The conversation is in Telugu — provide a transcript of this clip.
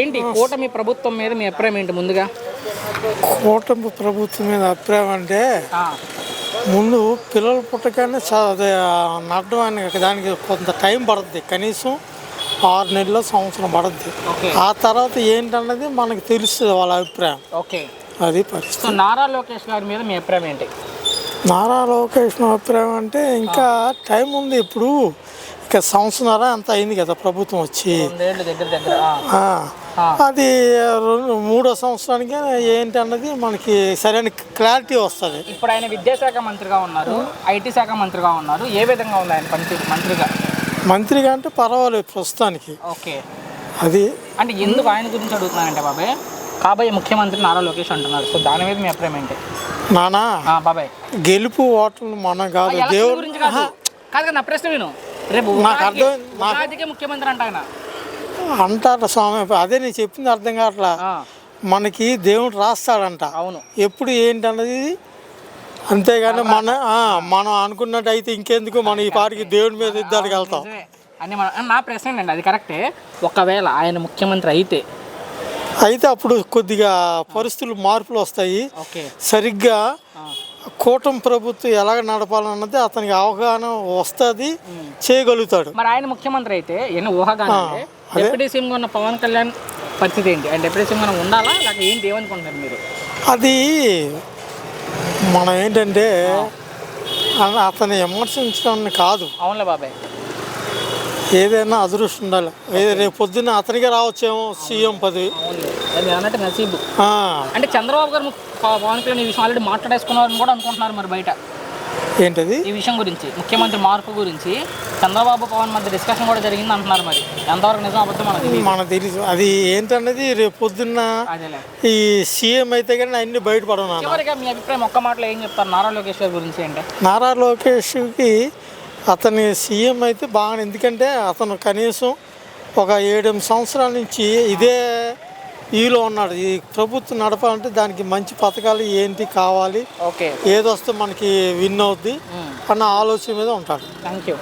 ఏంటి కూటమి ప్రభుత్వం మీద మీ అభిప్రాయం ఏంటి ముందుగా? కూటమి ప్రభుత్వం మీద అభిప్రాయం అంటే ముందు పిల్లలు పుట్టగానే నడవడానికి దానికి కొంత టైం పడుతుంది, కనీసం 6 నెలలు సంవత్సరం పడుద్ది. ఆ తర్వాత ఏంటన్నది మనకు తెలుస్తుంది వాళ్ళ అభిప్రాయం. ఓకే, అది పరిస్థితి. నారా లోకేష్ గారి మీద మీ అభిప్రాయం ఏంటి? నారా లోకేష్ అభిప్రాయం అంటే ఇంకా టైం ఉంది. ఇప్పుడు ఇక సంవత్సరం అంత అయింది కదా ప్రభుత్వం వచ్చి. అది మూడో సంవత్సరానికి ఏంటి అన్నది మనకి సరైన క్లారిటీ వస్తుంది. ఇప్పుడు ఆయన విద్యాశాఖ మంత్రిగా ఉన్నారు, ఐటీ శాఖ మంత్రిగా ఉన్నారు. ఏ విధంగా ఉంది ఆయన మంత్రిగా? మంత్రిగా అంటే పర్వాలేదు ప్రస్తుతానికి. ఓకే, అది అంటే ఎందుకు ఆయన గురించి అడుగుతున్నానంటే బాబాయ్, కాబోయే ముఖ్యమంత్రి నారా లోకేష్ అంటున్నారు. సో దాని మీద మీ అభిప్రాయం ఏంటి? నానా బాబాయ్, గెలుపు ఓటర్లు మనం కాదు, దేవుడు గురించి కాదు కదా నా ప్రశ్న విను. రేపు ఉగాదికి ముఖ్యమంత్రి అంటారు స్వామి. అదే నేను చెప్పింది అర్థం కావట్లా. మనకి దేవుడు రాస్తాడంట. అవును, ఎప్పుడు ఏంటన్నది. అంతేగాని మనం అనుకున్నట్టు అయితే ఇంకెందుకు మనం ఈ పాటికి దేవుడి మీద యుద్ధానికి వెళ్తాం అని నా ప్రశ్న ఏంటండి. అది కరెక్టే. ఒకవేళ ఆయన ముఖ్యమంత్రి అయితే అప్పుడు కొద్దిగా పరిస్థితులు మార్పులు వస్తాయి. సరిగ్గా కూటమి ప్రభుత్వం ఎలాగ నడపాలన్నది అతనికి అవగాహన వస్తుంది, చేయగలుగుతాడు. మరి ఆయన ముఖ్యమంత్రి అయితే డిప్యూటీ సీఎంగా ఉన్న పవన్ కళ్యాణ్ పరిస్థితి ఏంటి? ఆయన డిప్యూటీ సీఎంగా ఉండాలా లేక ఏంటి, ఏమనుకుంటున్నారు మీరు? అది మనం ఏంటంటే అతన్ని విమర్శించడం కాదు. అవునులే బాబాయ్, ఏదైనా అదృష్టం ఉండాలి. రేపు పొద్దున్న అతనికే రావచ్చేమో సీఎం పదవి. అన్నట్టు నసీబు. అంటే చంద్రబాబు గారు పవన్ కళ్యాణ్ ఈ విషయం ఆల్రెడీ మాట్లాడేసుకున్నారని కూడా అనుకుంటున్నారు మరి బయట. ఏంటది? ఈ విషయం గురించి, ముఖ్యమంత్రి మార్పు గురించి చంద్రబాబు పవన్ మధ్య డిస్కషన్ కూడా జరిగింది అంటున్నారు. మరి ఎంతవరకు నిజం అబద్ధం మనకు తెలియదు. అది ఏంటన్నది రేపు పొద్దున్న ఈ సీఎం అయితే కానీ అన్ని బయటపడను. చివరిగా మీ అభిప్రాయం ఒక్క మాటలో ఏం చెప్తారు నారా లోకేష్ గారి గురించి? అంటే నారా లోకేష్కి అతని సీఎం అయితే బాగా, ఎందుకంటే అతను కనీసం ఒక 7-8 సంవత్సరాల నుంచి ఇదే ఈలో ఉన్నాడు. ఈ ప్రభుత్వం నడపాలంటే దానికి మంచి పథకాలు ఏంటి కావాలి, ఏదొస్తే మనకి విన్ అవుద్ది అన్న ఆలోచన మీద ఉంటాడు. Thank you.